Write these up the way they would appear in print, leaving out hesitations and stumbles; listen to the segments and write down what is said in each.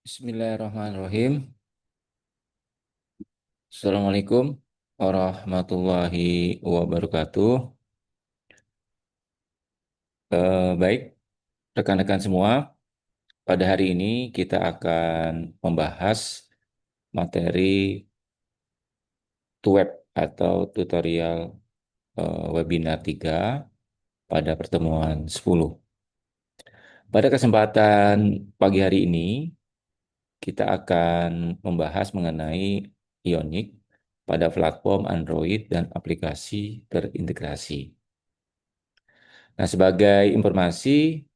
Bismillahirrahmanirrahim. Assalamualaikum warahmatullahi wabarakatuh. Baik, rekan-rekan semua, pada hari ini kita akan membahas materi TWEB atau tutorial webinar 3 pada pertemuan 10. Pada kesempatan pagi hari ini, kita akan membahas mengenai Ionic pada platform Android dan aplikasi terintegrasi. Nah, sebagai informasi,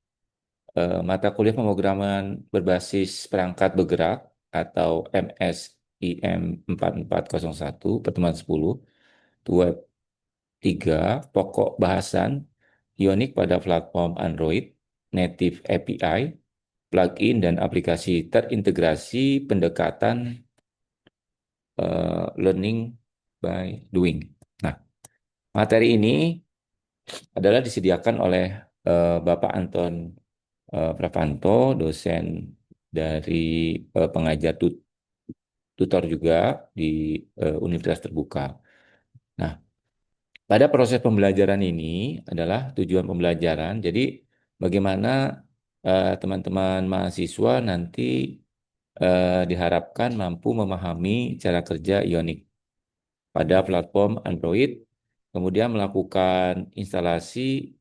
mata kuliah pemrograman berbasis perangkat bergerak atau MSIM 4401 pertemuan 10, web 3, pokok bahasan Ionic pada platform Android, native API, plugin dan aplikasi terintegrasi pendekatan learning by doing. Nah, materi ini adalah disediakan oleh Bapak Anton Prapanto, dosen dari pengajar tutor juga di Universitas Terbuka. Nah, pada proses pembelajaran ini adalah tujuan pembelajaran. Jadi, bagaimana teman-teman mahasiswa nanti diharapkan mampu memahami cara kerja Ionic pada platform Android, kemudian melakukan instalasi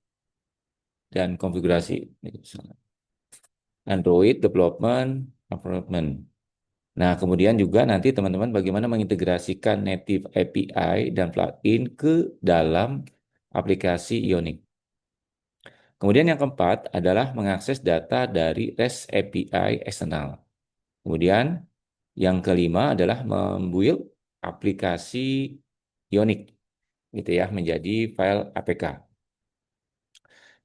dan konfigurasi Android Development Environment. Nah, kemudian juga nanti teman-teman bagaimana mengintegrasikan native API dan plugin ke dalam aplikasi Ionic. Kemudian yang keempat adalah mengakses data dari REST API eksternal. Kemudian yang kelima adalah membuild aplikasi Ionic gitu ya menjadi file APK.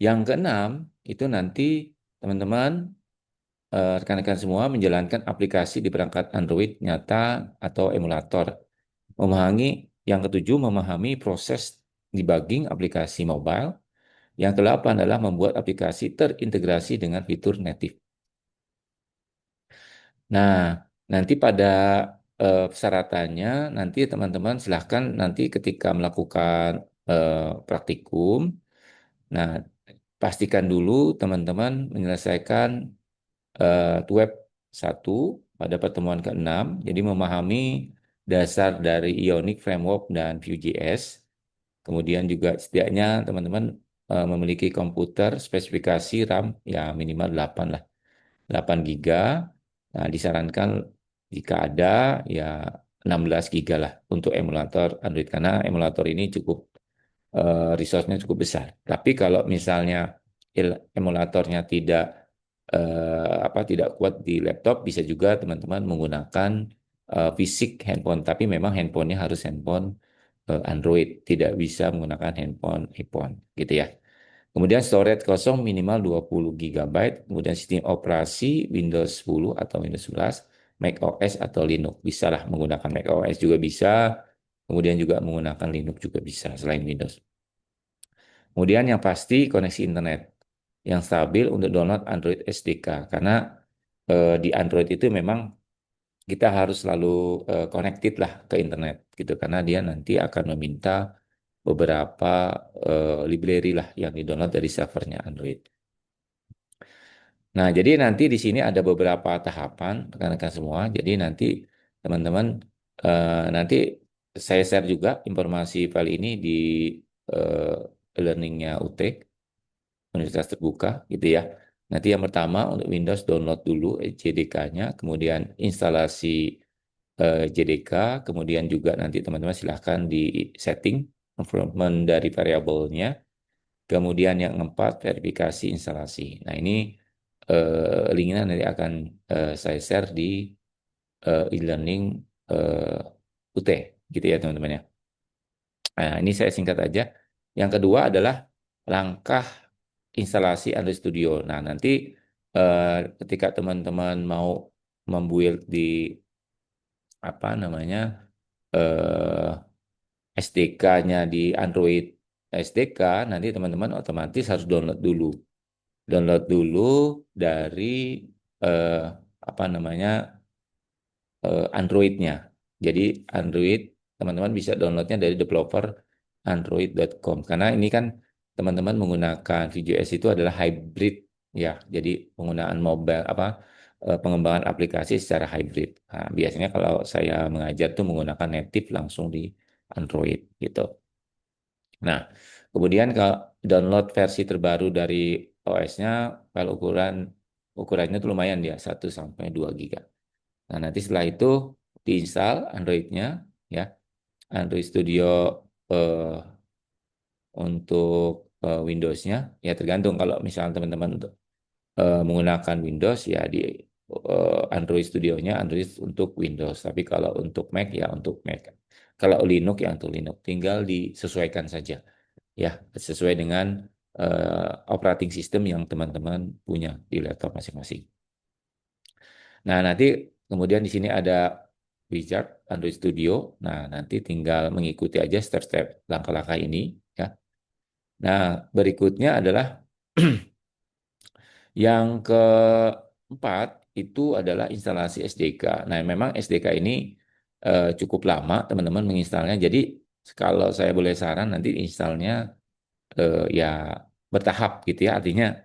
Yang keenam itu nanti teman-teman rekan-rekan semua menjalankan aplikasi di perangkat Android nyata atau emulator. Memahami yang ketujuh, memahami proses debugging aplikasi mobile. Yang kedelapan adalah membuat aplikasi terintegrasi dengan fitur native. Nah, nanti pada persyaratannya, nanti teman-teman silahkan nanti ketika melakukan praktikum, nah pastikan dulu teman-teman menyelesaikan web 1 pada pertemuan ke-6, jadi memahami dasar dari Ionic Framework dan Vue.js. Kemudian juga setidaknya teman-teman memiliki komputer spesifikasi RAM ya minimal 8 lah, 8 giga. Nah, disarankan jika ada ya 16 giga lah untuk emulator Android karena emulator ini cukup resource-nya cukup besar. Tapi kalau misalnya emulatornya tidak kuat di laptop, bisa juga teman-teman menggunakan fisik handphone. Tapi memang handphonenya harus handphone Android, tidak bisa menggunakan handphone iPhone, gitu ya. Kemudian storage kosong minimal 20 gigabyte, kemudian sistem operasi Windows 10 atau Windows 11, Mac OS atau Linux. Bisa lah menggunakan Mac OS juga bisa, kemudian juga menggunakan Linux juga bisa selain Windows. Kemudian yang pasti koneksi internet yang stabil untuk download Android SDK karena di Android itu memang kita harus selalu connected lah ke internet gitu karena dia nanti akan meminta beberapa library lah yang di-download dari servernya Android. Nah, jadi nanti di sini ada beberapa tahapan rekan-rekan semua. Jadi nanti teman-teman nanti saya share juga informasi file ini di learningnya UT. Universitas Terbuka gitu ya. Nanti yang pertama untuk Windows download dulu JDK-nya, kemudian instalasi JDK, kemudian juga nanti teman-teman silahkan di setting environment dari variabelnya, kemudian yang keempat verifikasi instalasi. Nah ini linknya nanti akan saya share di e-learning UT gitu ya teman-teman ya. Nah ini saya singkat aja. Yang kedua adalah langkah instalasi Android Studio. Nah, nanti eh, ketika teman-teman mau membuild di apa namanya SDK-nya di Android SDK, nanti teman-teman otomatis harus download dulu. Download dulu dari eh, apa namanya Android-nya. Jadi Android teman-teman bisa downloadnya dari developer android.com karena ini kan teman-teman menggunakan VJS itu adalah hybrid ya. Jadi penggunaan mobile pengembangan aplikasi secara hybrid. Nah, biasanya kalau saya mengajar tuh menggunakan native langsung di Android gitu. Nah, kemudian kalau download versi terbaru dari OS-nya, file ukurannya tuh lumayan ya, 1 sampai 2 GB. Nah, nanti setelah itu diinstal Android-nya ya. Android Studio eh, untuk Windows-nya ya tergantung kalau misalnya teman-teman menggunakan Windows ya di Android Studio-nya Android untuk Windows. Tapi kalau untuk Mac ya untuk Mac. Kalau Linux ya untuk Linux. Tinggal disesuaikan saja ya sesuai dengan operating system yang teman-teman punya di laptop masing-masing. Nah, nanti kemudian di sini ada wizard Android Studio. Nah, nanti tinggal mengikuti aja step-step langkah-langkah ini ya. Nah, berikutnya adalah yang keempat itu adalah instalasi SDK. Nah, memang SDK ini cukup lama teman-teman menginstalnya. Jadi kalau saya boleh saran nanti installnya ya bertahap gitu ya. Artinya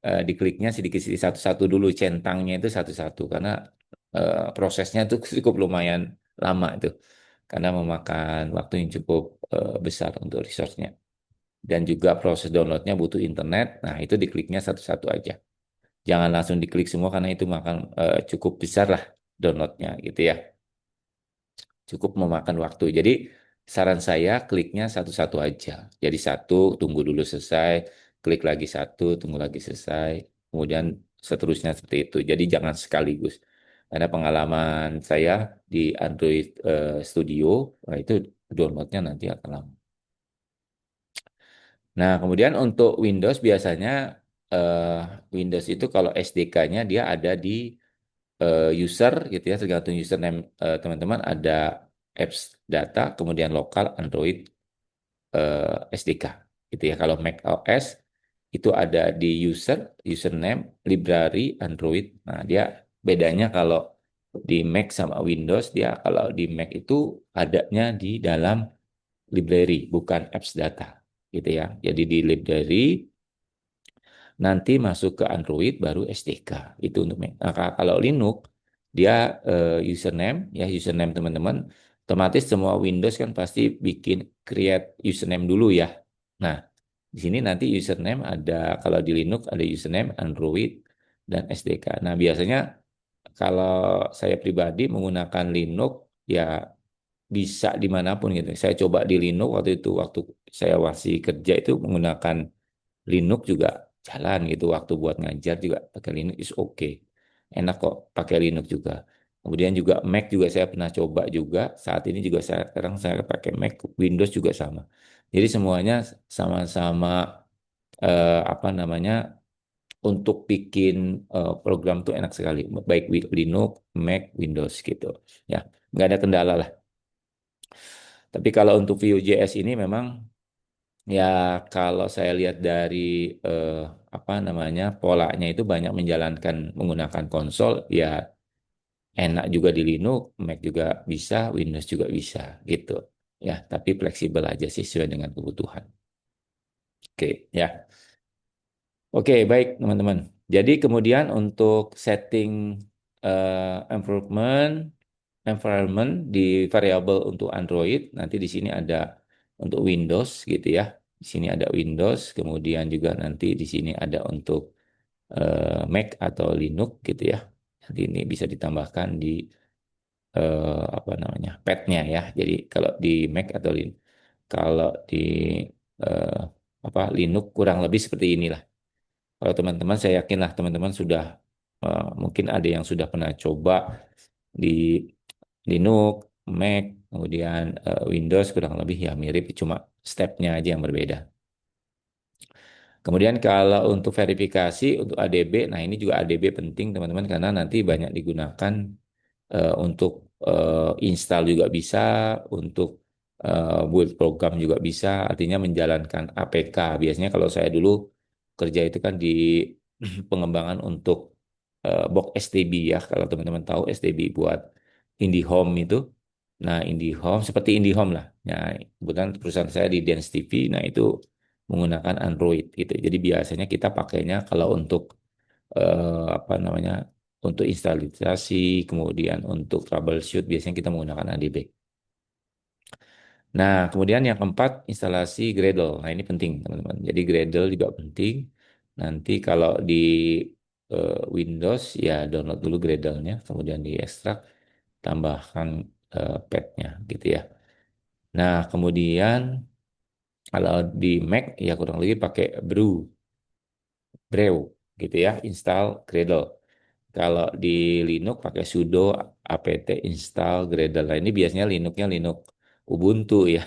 dikliknya sedikit-sedikit satu-satu dulu, centangnya itu satu-satu karena prosesnya itu cukup lumayan lama itu karena memakan waktu yang cukup besar untuk resource-nya. Dan juga proses downloadnya butuh internet. Nah, itu dikliknya satu-satu aja. Jangan langsung diklik semua karena itu makan cukup besar lah downloadnya gitu ya. Cukup memakan waktu. Jadi saran saya kliknya satu-satu aja. Jadi satu, tunggu dulu selesai, klik lagi satu, tunggu lagi selesai, kemudian seterusnya seperti itu. Jadi jangan sekaligus. Karena pengalaman saya di Android Studio, nah itu downloadnya nanti akan lama. Nah, kemudian untuk Windows biasanya eh, Windows itu kalau SDK-nya dia ada di user gitu ya, tergantung username teman-teman ada apps data, kemudian lokal Android SDK gitu ya. Kalau Mac OS itu ada di username, library Android. Nah, dia bedanya kalau di Mac sama Windows dia kalau di Mac itu adanya di dalam library bukan apps data gitu ya. Jadi di library nanti masuk ke Android baru SDK itu untuk Mac. Nah, kalau Linux dia username ya username teman-teman otomatis semua Windows kan pasti bikin create username dulu ya. Nah, di sini nanti username ada kalau di Linux ada username Android dan SDK. Nah, biasanya kalau saya pribadi menggunakan Linux ya bisa dimanapun gitu. Saya coba di Linux waktu saya masih kerja itu menggunakan Linux juga jalan gitu waktu buat ngajar juga pakai Linux is oke. Enak kok pakai Linux juga. Kemudian juga Mac juga saya pernah coba juga. Saat ini juga sekarang saya pakai Mac, Windows juga sama. Jadi semuanya sama-sama apa namanya untuk bikin program tuh enak sekali. Baik Linux, Mac, Windows gitu. Ya, nggak ada kendala lah. Tapi kalau untuk Vue.js ini memang ya, kalau saya lihat dari eh, apa namanya polanya itu banyak menjalankan menggunakan konsol, ya enak juga di Linux, Mac juga bisa, Windows juga bisa, gitu. Ya, tapi fleksibel aja sih sesuai dengan kebutuhan. Oke, ya. Oke, baik teman-teman. Jadi kemudian untuk setting improvement environment di variabel untuk Android, nanti di sini ada untuk Windows gitu ya. Di sini ada Windows, kemudian juga nanti di sini ada untuk Mac atau Linux gitu ya. Nanti ini bisa ditambahkan di apa namanya padnya ya. Jadi kalau di Mac atau kalau di eh, apa Linux kurang lebih seperti inilah. Kalau teman-teman, saya yakinlah teman-teman sudah mungkin ada yang sudah pernah coba di Linux, Mac, kemudian Windows kurang lebih ya mirip, cuma stepnya aja yang berbeda. Kemudian kalau untuk verifikasi untuk ADB, nah ini juga ADB penting teman-teman karena nanti banyak digunakan untuk install juga bisa, untuk build program juga bisa, artinya menjalankan APK. Biasanya kalau saya dulu kerja itu kan di pengembangan untuk box STB ya, kalau teman-teman tahu STB buat IndiHome itu. Nah, IndiHome seperti IndiHome lah. Nah, kebetulan perusahaan saya di Dance TV, nah itu menggunakan Android gitu. Jadi biasanya kita pakainya kalau untuk apa namanya, untuk instalisasi, kemudian untuk troubleshoot, biasanya kita menggunakan ADB. Nah, kemudian yang keempat, instalasi Gradle. Nah, ini penting, teman-teman. Jadi Gradle juga penting. Nanti kalau di Windows, ya download dulu Gradle-nya, kemudian diekstrak, tambahkan path-nya, gitu ya. Nah, kemudian kalau di Mac, ya kurang lebih pakai Brew, gitu ya, install Gradle. Kalau di Linux pakai sudo apt install Gradle. Nah, ini biasanya Linuxnya Linux Ubuntu ya.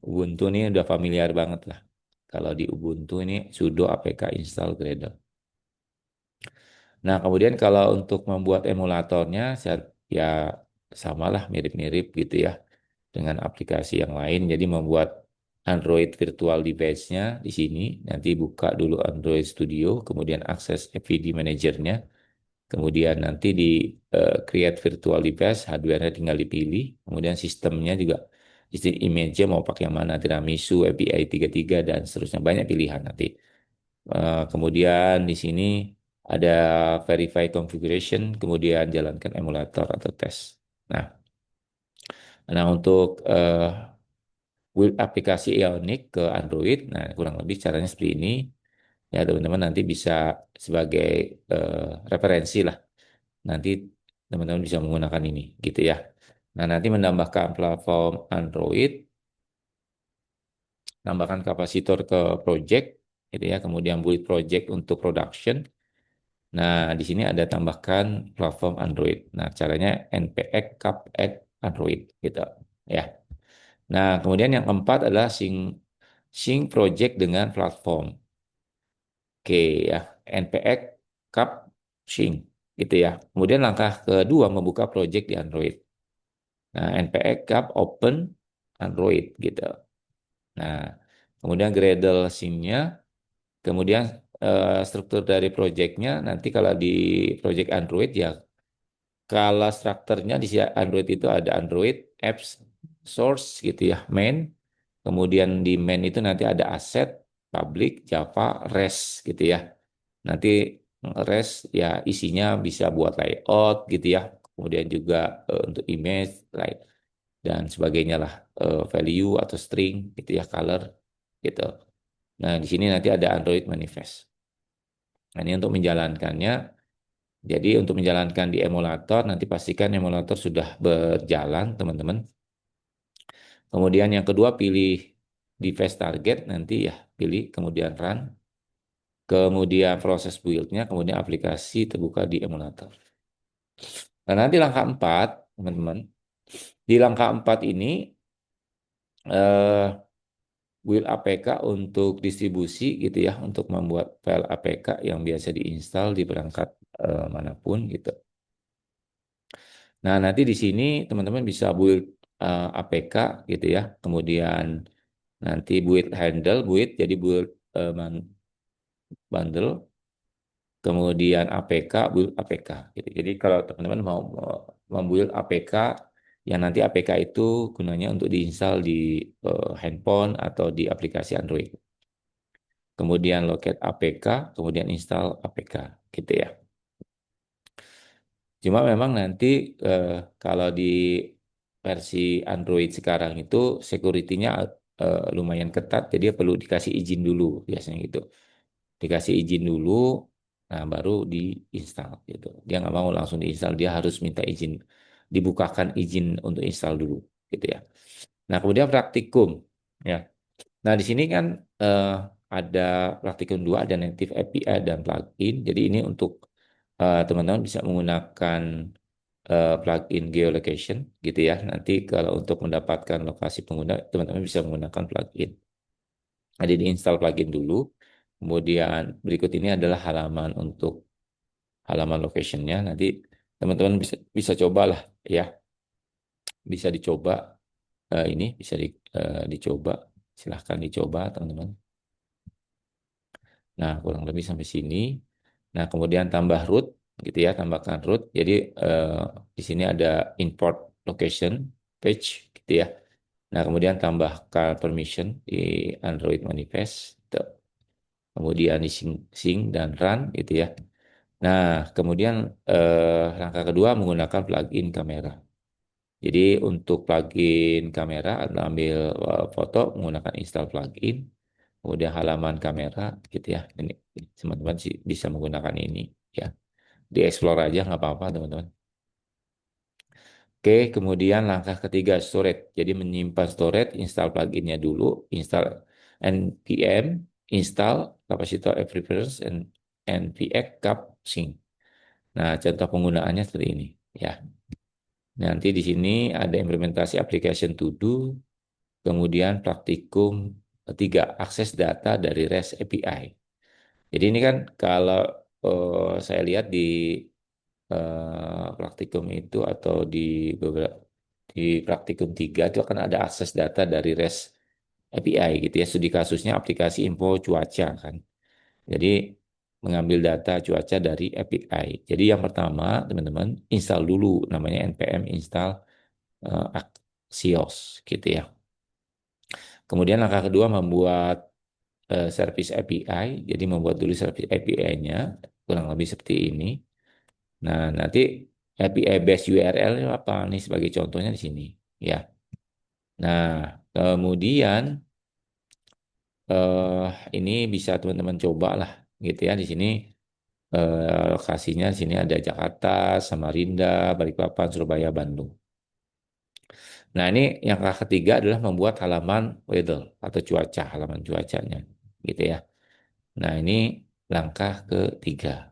Ubuntu ini udah familiar banget lah. Kalau di Ubuntu ini sudo apk install Gradle. Nah, kemudian kalau untuk membuat emulatornya, ya samalah mirip-mirip gitu ya dengan aplikasi yang lain. Jadi membuat Android virtual device-nya di sini, nanti buka dulu Android Studio, kemudian akses FVD Manager-nya, kemudian nanti di create virtual device, hardware-nya tinggal dipilih, kemudian sistemnya juga, sistem image-nya mau pakai yang mana, Tiramisu, API 33, dan seterusnya. Banyak pilihan nanti. Kemudian di sini ada verify configuration, kemudian jalankan emulator atau tes. Nah, untuk build aplikasi Ionic ke Android, nah kurang lebih caranya seperti ini. Ya, teman-teman nanti bisa sebagai referensi lah. Nanti teman-teman bisa menggunakan ini, gitu ya. Nah, nanti menambahkan platform Android, tambahkan kapasitor ke project, gitu ya. Kemudian build project untuk production. Nah, di sini ada tambahkan platform Android. Nah, caranya npx cap add Android, gitu ya. Nah, kemudian yang keempat adalah sync project dengan platform. Oke ya, npx cap sync, gitu ya. Kemudian langkah kedua membuka project di Android. Nah, npx cap open Android gitu. Nah, kemudian Gradle sync-nya, kemudian struktur dari project-nya nanti kalau di project Android ya, kalau strukturnya di Android itu ada Android apps source gitu ya, main. Kemudian di main itu nanti ada asset, public, Java, REST gitu ya. Nanti REST ya isinya bisa buat layout gitu ya. Kemudian juga untuk image, like, dan sebagainya lah, value atau string gitu ya, color gitu. Nah, di sini nanti ada Android manifest. Nah, ini untuk menjalankannya. Jadi untuk menjalankan di emulator, nanti pastikan emulator sudah berjalan, teman-teman. Kemudian yang kedua, pilih device target, nanti ya pilih, kemudian run. Kemudian proses build-nya, kemudian aplikasi terbuka di emulator. Nah, nanti langkah 4, teman-teman. Di langkah 4 ini, eh, build APK untuk distribusi gitu ya, untuk membuat file APK yang biasa diinstal di perangkat manapun gitu. Nah, nanti di sini teman-teman bisa build APK gitu ya. Kemudian nanti build handle, jadi build bundle, kemudian APK, build APK gitu. Jadi kalau teman-teman mau membuild APK, yang nanti APK itu gunanya untuk diinstal di handphone atau di aplikasi Android. Kemudian locate APK, kemudian install APK gitu ya. Cuma memang nanti eh, kalau di versi Android sekarang itu security-nya lumayan ketat, jadi dia perlu dikasih izin dulu biasanya gitu. Dikasih izin dulu, nah baru diinstal gitu. Dia nggak mau langsung diinstal, dia harus minta izin, dibukakan izin untuk install dulu gitu ya. Nah, kemudian praktikum ya. Nah, di sini kan eh, ada praktikum 2, ada native API dan plugin. Jadi ini untuk teman-teman bisa menggunakan plugin geolocation gitu ya. Nanti kalau untuk mendapatkan lokasi pengguna, teman-teman bisa menggunakan plugin. Jadi diinstal plugin dulu. Kemudian berikut ini adalah halaman untuk halaman locationnya. Nanti teman-teman bisa bisa cobalah ya. Bisa dicoba ini bisa dicoba. Silahkan dicoba teman-teman. Nah, kurang lebih sampai sini. Nah, kemudian tambah root gitu ya, tambahkan root. Jadi eh, di sini ada import location page gitu ya. Nah, kemudian tambahkan permission di Android manifest. Tuh. Kemudian di sync dan run gitu ya. Nah, kemudian langkah kedua menggunakan plugin kamera. Jadi untuk plugin kamera adalah ambil foto menggunakan install plugin, kemudian halaman kamera gitu ya. Ini teman-teman sih bisa menggunakan ini ya. Di explore aja nggak apa-apa teman-teman. Oke, kemudian langkah ketiga storage. Jadi menyimpan storage, install pluginnya dulu, install npm, install capacitor preference and npx cap sync. Nah, contoh penggunaannya seperti ini ya. Nanti di sini ada implementasi application to do, kemudian praktikum ketiga, akses data dari REST API. Jadi ini kan kalau saya lihat di praktikum itu atau di beberapa di praktikum 3 itu akan ada akses data dari REST API gitu ya. Studi kasusnya aplikasi info cuaca kan. Jadi mengambil data cuaca dari API. Jadi yang pertama teman-teman install dulu namanya npm install Axios gitu ya. Kemudian langkah kedua membuat service API. Jadi membuat dulu service API-nya kurang lebih seperti ini. Nah, nanti API base URL itu apa nih sebagai contohnya di sini ya. Nah, kemudian eh, ini bisa teman-teman coba lah gitu ya di sini lokasinya di sini ada Jakarta, Samarinda, Balikpapan, Surabaya, Bandung. Nah, ini yang ketiga adalah membuat halaman weather atau cuaca, halaman cuacanya gitu ya. Nah, ini langkah ketiga.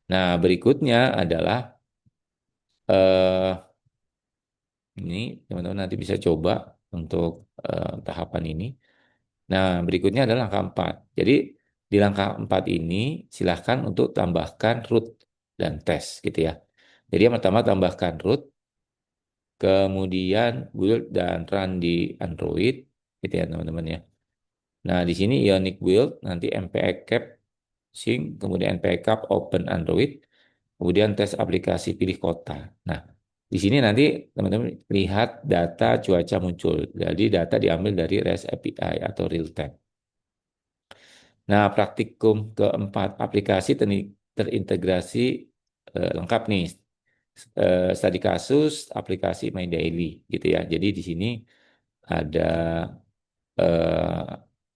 Nah, berikutnya adalah eh, ini teman-teman nanti bisa coba untuk tahapan ini. Nah, berikutnya adalah langkah 4. Jadi di langkah 4 ini silahkan untuk tambahkan root dan tes gitu ya. Jadi yang pertama tambahkan root, kemudian build dan run di Android gitu ya teman-teman ya. Nah, di sini Ionic Build, nanti npx cap sync, kemudian npx cap open Android, kemudian tes aplikasi pilih kota. Nah, di sini nanti teman-teman lihat data cuaca muncul. Jadi data diambil dari REST API atau real time. Nah, praktikum keempat, aplikasi terintegrasi lengkap nih. Studi kasus, aplikasi My Daily gitu ya. Jadi di sini ada eh,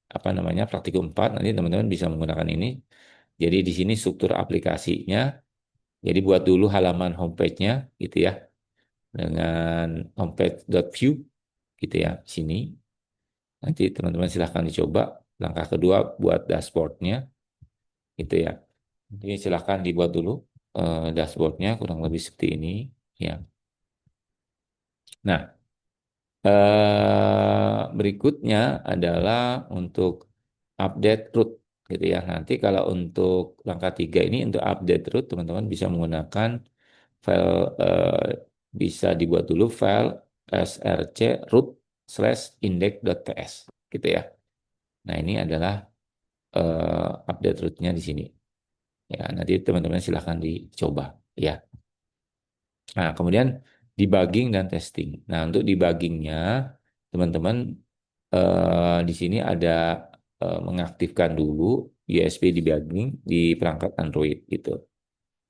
apa namanya praktikum 4 nanti teman-teman bisa menggunakan ini. Jadi di sini struktur aplikasinya. Jadi buat dulu halaman homepage-nya gitu ya dengan homepage.view gitu ya sini. Nanti teman-teman silahkan dicoba. Langkah kedua buat dashboardnya gitu ya. Jadi silahkan dibuat dulu dashboardnya kurang lebih seperti ini ya. Nah, berikutnya adalah untuk update root gitu ya. Nanti kalau untuk langkah 3 ini untuk update root teman-teman bisa menggunakan file bisa dibuat dulu file src root slash index.ts gitu ya. Nah ini adalah update rootnya di sini. Ya nanti teman-teman silahkan dicoba ya. Nah kemudian debugging dan testing. Nah untuk debuggingnya teman-teman di sini ada mengaktifkan dulu USB debugging di perangkat Android gitu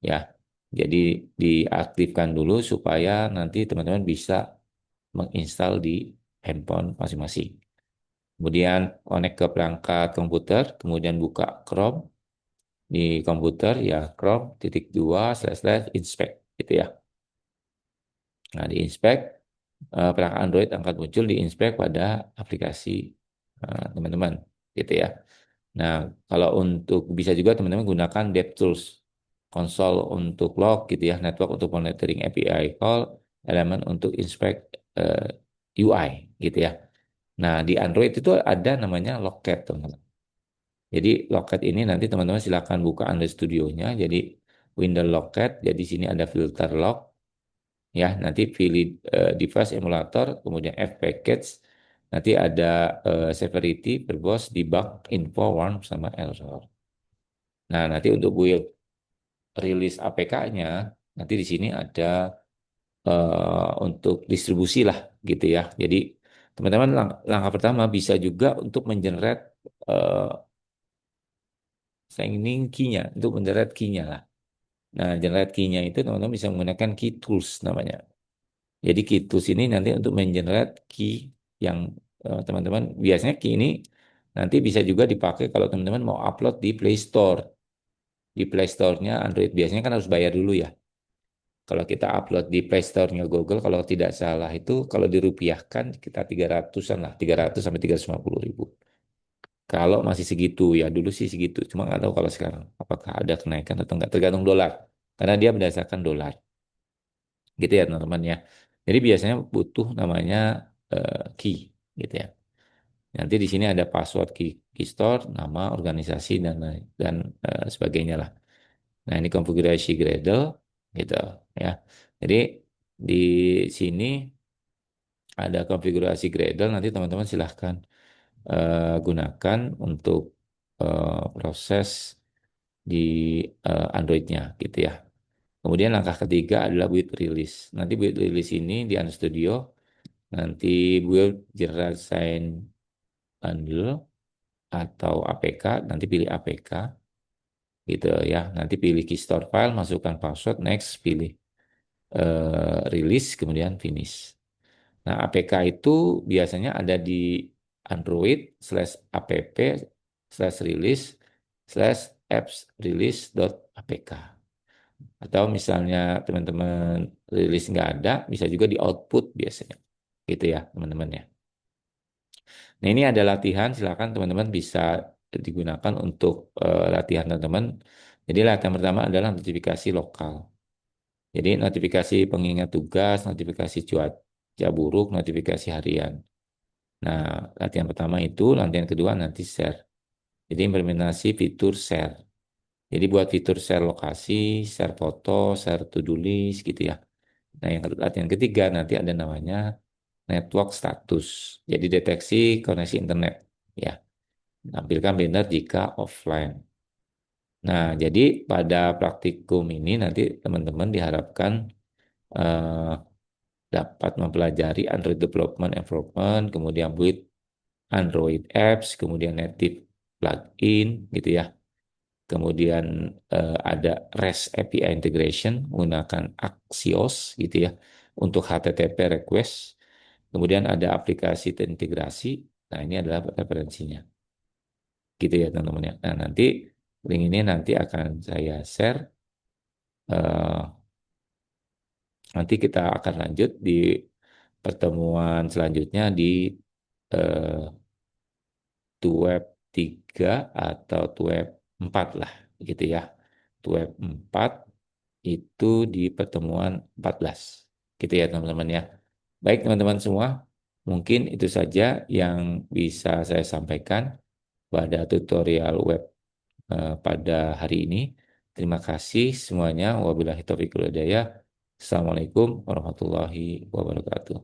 ya. Jadi diaktifkan dulu supaya nanti teman-teman bisa menginstal di handphone masing-masing. Kemudian connect ke perangkat komputer, kemudian buka Chrome di komputer ya Chrome titik dua slash slash inspect gitu ya. Nah di inspect perangkat Android akan muncul di inspect pada aplikasi teman-teman gitu ya. Nah, kalau untuk bisa juga teman-teman gunakan DevTools konsol untuk log gitu ya, network untuk monitoring API call, elemen untuk inspect UI gitu ya. Nah, di Android itu ada namanya Logcat, teman-teman. Jadi Logcat ini nanti teman-teman silakan buka Android Studio-nya. Jadi window Logcat, jadi sini ada filter log ya, nanti pilih device emulator, kemudian F package, nanti ada severity, verbose, debug, info, warn sama error. Nah, nanti untuk build rilis APK-nya, nanti di sini ada untuk distribusi lah gitu ya. Jadi teman-teman langkah pertama bisa juga untuk mengenerate uh, signing key-nya, untuk mengenerate key-nya lah. Nah, generate key-nya itu teman-teman bisa menggunakan key tools namanya. Jadi key tools ini nanti untuk mengenerate key yang teman-teman biasanya key ini nanti bisa juga dipakai kalau teman-teman mau upload di Play Store. Di Play Store-nya Android biasanya kan harus bayar dulu ya. Kalau kita upload di Play Store-nya Google, kalau tidak salah itu kalau dirupiahkan kita 300-an lah, 300 sampai 350 ribu. Kalau masih segitu, ya dulu sih segitu. Cuma nggak tahu kalau sekarang apakah ada kenaikan atau nggak, tergantung dolar. Karena dia berdasarkan dolar. Gitu ya teman-teman ya. Jadi biasanya butuh namanya key gitu ya. Nanti di sini ada password key store, nama organisasi dan sebagainya lah. Nah, ini konfigurasi Gradle gitu ya. Jadi di sini ada konfigurasi Gradle, nanti teman-teman silahkan gunakan untuk proses di Android-nya gitu ya. Kemudian langkah ketiga adalah build release. Nanti build release ini di Studio nanti build General Sign Bundle atau APK, nanti pilih APK gitu ya. Nanti pilih key store file, masukkan password, next, pilih release, kemudian finish. Nah, APK itu biasanya ada di Android /app /release /apps release .apk. Atau misalnya teman-teman rilis nggak ada, bisa juga di output biasanya. Gitu ya, teman-teman ya. Nah, ini ada latihan, silakan teman-teman bisa digunakan untuk latihan teman-teman. Jadi latihan pertama adalah notifikasi lokal. Jadi notifikasi pengingat tugas, notifikasi cuaca buruk, notifikasi harian. Nah, latihan pertama itu, latihan kedua nanti share. Jadi implementasi fitur share. Jadi buat fitur share lokasi, share foto, share to-do list gitu ya. Nah, yang latihan ketiga nanti ada namanya network status. Jadi deteksi koneksi internet ya. Tampilkan banner jika offline. Nah, jadi pada praktikum ini nanti teman-teman diharapkan eh, dapat mempelajari Android Development Environment, kemudian build Android Apps, kemudian native plugin gitu ya. Kemudian ada REST API integration menggunakan Axios gitu ya untuk HTTP request. Kemudian ada aplikasi terintegrasi. Nah, ini adalah referensinya. Gitu ya teman-teman ya. Nah, nanti link ini nanti akan saya share. Nanti kita akan lanjut di pertemuan selanjutnya di eh, web 3 atau web 4 lah gitu ya. Web 4 itu di pertemuan 14 gitu ya teman-teman ya. Baik teman-teman semua, mungkin itu saja yang bisa saya sampaikan pada tutorial web pada hari ini. Terima kasih semuanya. Wabillahi taufiq wal hidayah. Assalamualaikum warahmatullahi wabarakatuh.